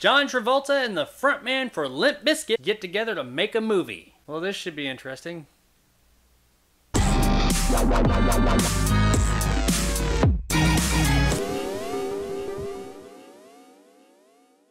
John Travolta and the frontman for Limp Bizkit get together to make a movie. Well, this should be interesting.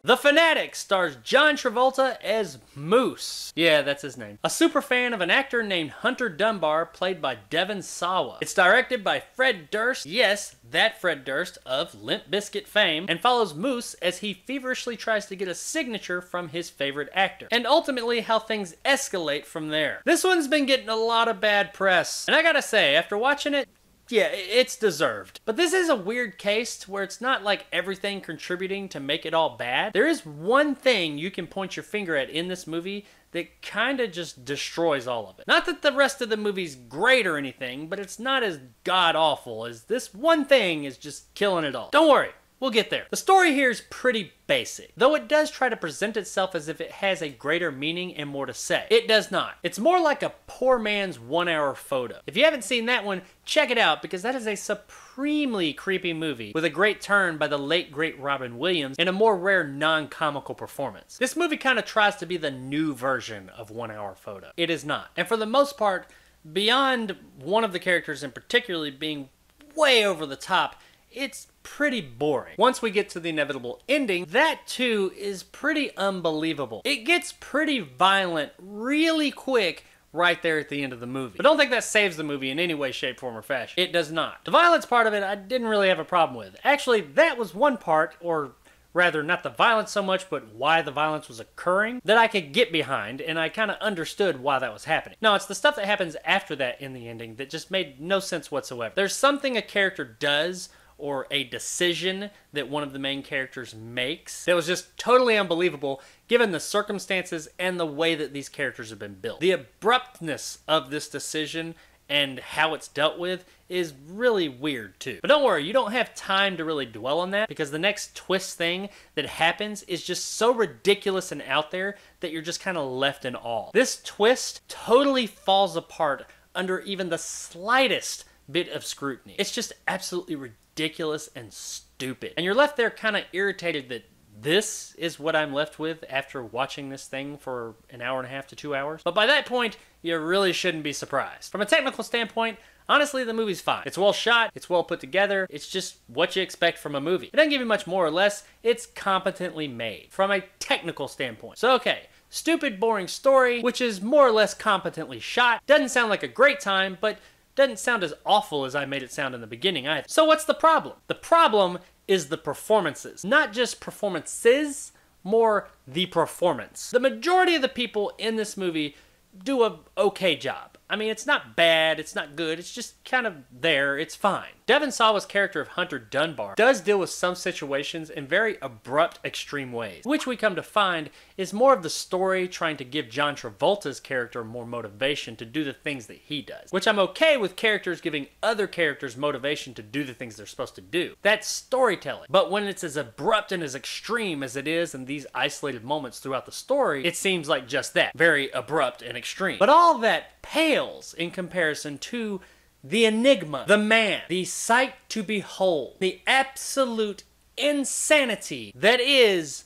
The Fanatic stars John Travolta as Moose. Yeah, that's his name. A super fan of an actor named Hunter Dunbar, played by Devon Sawa. It's directed by Fred Durst, yes, that Fred Durst of Limp Bizkit fame, and follows Moose as he feverishly tries to get a signature from his favorite actor, and ultimately how things escalate from there. This one's been getting a lot of bad press, and I gotta say, after watching it, yeah, it's deserved. But this is a weird case where it's not like everything contributing to make it all bad. There is one thing you can point your finger at in this movie that kind of just destroys all of it. Not that the rest of the movie's great or anything, but it's not as god-awful as this one thing is just killing it all. Don't worry. We'll get there. The story here is pretty basic, though it does try to present itself as if it has a greater meaning and more to say. It does not. It's more like a poor man's 1 hour photo. If you haven't seen that one, check it out, because that is a supremely creepy movie with a great turn by the late great Robin Williams and a more rare non-comical performance. This movie kind of tries to be the new version of 1 hour photo. It is not. And for the most part, beyond one of the characters in particular being way over the top, it's pretty boring. Once we get to the inevitable ending, that too is pretty unbelievable. It gets pretty violent really quick right there at the end of the movie. But don't think that saves the movie in any way, shape, form, or fashion. It does not. The violence part of it, I didn't really have a problem with. Actually, that was one part, or rather not the violence so much, but why the violence was occurring, that I could get behind, and I kind of understood why that was happening. No, it's the stuff that happens after that in the ending that just made no sense whatsoever. There's something a character does or a decision that one of the main characters makes that was just totally unbelievable given the circumstances and the way that these characters have been built. The abruptness of this decision and how it's dealt with is really weird too. But don't worry, you don't have time to really dwell on that, because the next twist thing that happens is just so ridiculous and out there that you're just kind of left in awe. This twist totally falls apart under even the slightest bit of scrutiny. It's just absolutely ridiculous and stupid. And you're left there kind of irritated that this is what I'm left with after watching this thing for an hour and a half to 2 hours. But by that point, you really shouldn't be surprised. From a technical standpoint, honestly, the movie's fine. It's well shot, it's well put together, it's just what you expect from a movie. It doesn't give you much more or less, it's competently made from a technical standpoint. So okay, stupid, boring story, which is more or less competently shot. Doesn't sound like a great time, but doesn't sound as awful as I made it sound in the beginning either. So what's the problem? The problem is the performances. Not just performances, more the performance. The majority of the people in this movie do a okay job. I mean, it's not bad, it's not good, it's just kind of there, it's fine. Devon Sawa's character of Hunter Dunbar does deal with some situations in very abrupt, extreme ways, which we come to find is more of the story trying to give John Travolta's character more motivation to do the things that he does, which I'm okay with characters giving other characters motivation to do the things they're supposed to do. That's storytelling. But when it's as abrupt and as extreme as it is in these isolated moments throughout the story, it seems like just that, very abrupt and extreme. But all that pales in comparison to the enigma, the man, the sight to behold, the absolute insanity that is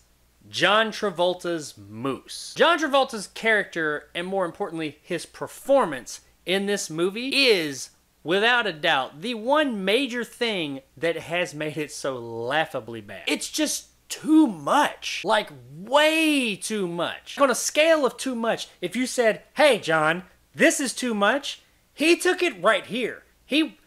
John Travolta's Moose. John Travolta's character, and more importantly, his performance in this movie is, without a doubt, the one major thing that has made it so laughably bad. It's just too much. Like, way too much. On a scale of too much, if you said, hey John, this is too much, he took it right here. He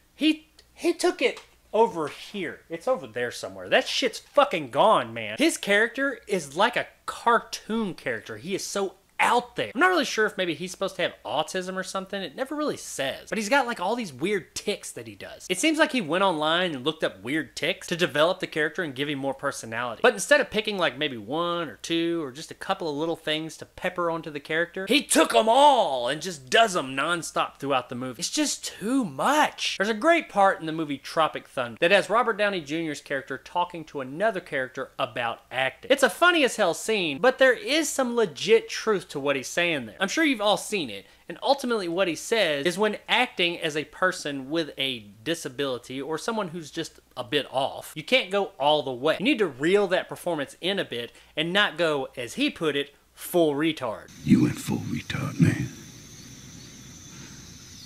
took it over here. It's over there somewhere. That shit's fucking gone, man. His character is like a cartoon character. He is so out there. I'm not really sure if maybe he's supposed to have autism or something. It never really says. But he's got like all these weird tics that he does. It seems like he went online and looked up weird tics to develop the character and give him more personality. But instead of picking like maybe one or two or just a couple of little things to pepper onto the character, he took them all and just does them nonstop throughout the movie. It's just too much. There's a great part in the movie Tropic Thunder that has Robert Downey Jr.'s character talking to another character about acting. It's a funny as hell scene, but there is some legit truth truth to what he's saying there. I'm sure you've all seen it, and ultimately what he says is when acting as a person with a disability or someone who's just a bit off, you can't go all the way. You need to reel that performance in a bit and not go, as he put it, full retard. You went full retard, man.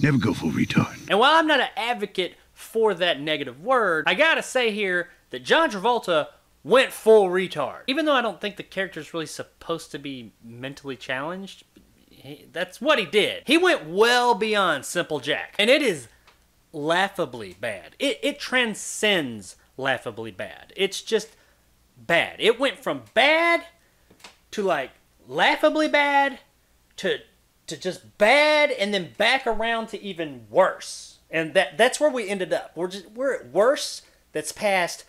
Never go full retard. And while I'm not an advocate for that negative word, I gotta say here that John Travolta went full retard. Even though I don't think the character's really supposed to be mentally challenged, that's what he did. He went well beyond Simple Jack. And it is laughably bad. It transcends laughably bad. It's just bad. It went from bad to like laughably bad to just bad, and then back around to even worse. And that's where we ended up. We're at worse that's past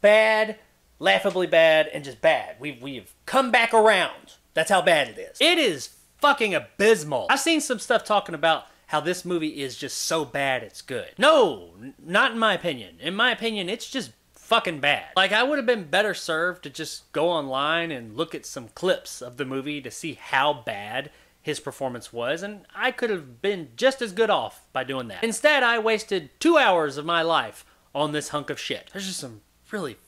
bad, laughably bad, and just bad. We've come back around. That's how bad it is. It is fucking abysmal. I've seen some stuff talking about how this movie is just so bad it's good. No, not in my opinion. In my opinion, it's just fucking bad. Like, I would have been better served to just go online and look at some clips of the movie to see how bad his performance was, and I could have been just as good off by doing that. Instead, I wasted 2 hours of my life on this hunk of shit. There's just some really,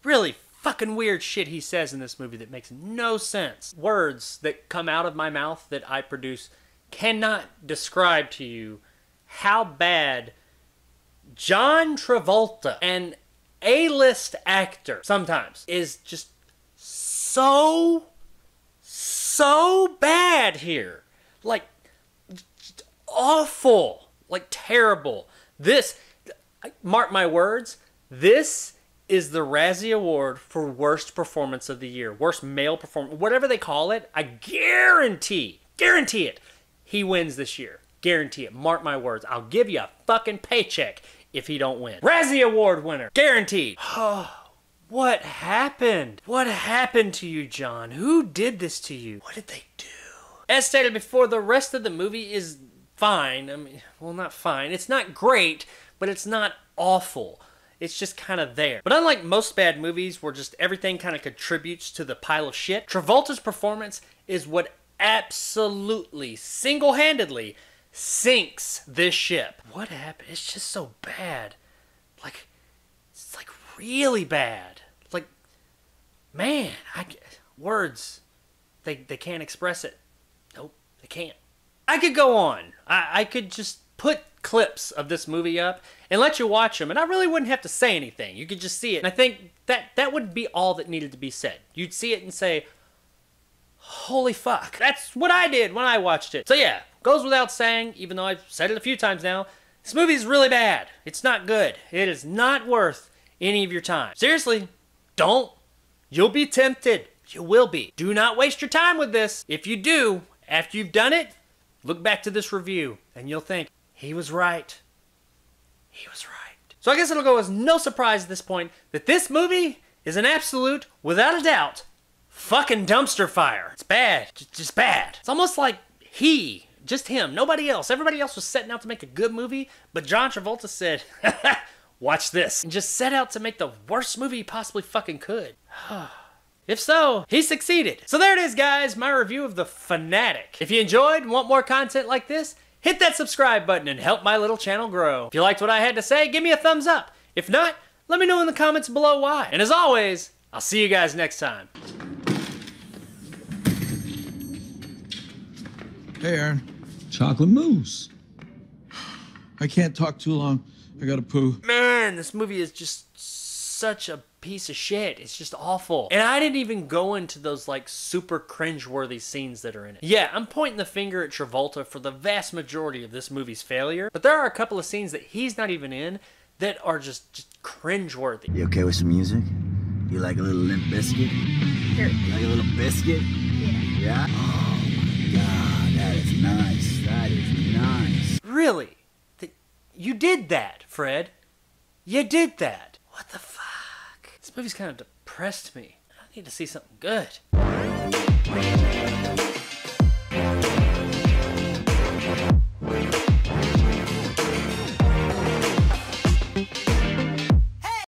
really fucking weird shit he says in this movie that makes no sense. Words that come out of my mouth that I produce cannot describe to you how bad John Travolta, an A-list actor sometimes, is just so bad here. Like, awful. Like, terrible. This, mark my words, this is the Razzie Award for worst performance of the year. Worst male performance. Whatever they call it, I guarantee it, he wins this year. Guarantee it. Mark my words. I'll give you a fucking paycheck if he don't win. Razzie Award winner. Guaranteed. What happened? What happened to you, John? Who did this to you? What did they do? As stated before, the rest of the movie is fine. I mean, well, not fine. It's not great, but it's not awful. It's just kind of there. But unlike most bad movies where just everything kind of contributes to the pile of shit, Travolta's performance is what absolutely, single-handedly sinks this ship. What happened? It's just so bad. Like, it's like really bad. Like, man, words, they can't express it. Nope, they can't. I could go on. I could just put clips of this movie up and let you watch them, and I really wouldn't have to say anything. You could just see it. And I think that would be all that needed to be said. You'd see it and say, holy fuck. That's what I did when I watched it. So yeah, goes without saying, even though I've said it a few times now, this movie is really bad. It's not good. It is not worth any of your time. Seriously, don't. You'll be tempted. You will be. Do not waste your time with this. If you do, after you've done it, look back to this review and you'll think, he was right. He was right. So I guess it'll go as no surprise at this point that this movie is an absolute, without a doubt, fucking dumpster fire. It's bad. Just bad. It's almost like just him, nobody else. Everybody else was setting out to make a good movie, but John Travolta said, watch this, and just set out to make the worst movie he possibly fucking could. If so, he succeeded. So there it is, guys, my review of The Fanatic. If you enjoyed and want more content like this, hit that subscribe button and help my little channel grow. If you liked what I had to say, give me a thumbs up. If not, let me know in the comments below why. And as always, I'll see you guys next time. Hey, Aaron. Chocolate mousse. I can't talk too long. I gotta poo. Man, this movie is just such a piece of shit. It's just awful. And I didn't even go into those like super cringe-worthy scenes that are in it. Yeah, I'm pointing the finger at Travolta for the vast majority of this movie's failure, but there are a couple of scenes that he's not even in that are just cringe-worthy. You okay with some music? You like a little Limp Biscuit? Sure. You like a little biscuit? Yeah. Yeah? Oh my God, that is nice. That is nice. Really? You did that, Fred. You did that. What the fuck? This movie's kind of depressed me. I need to see something good.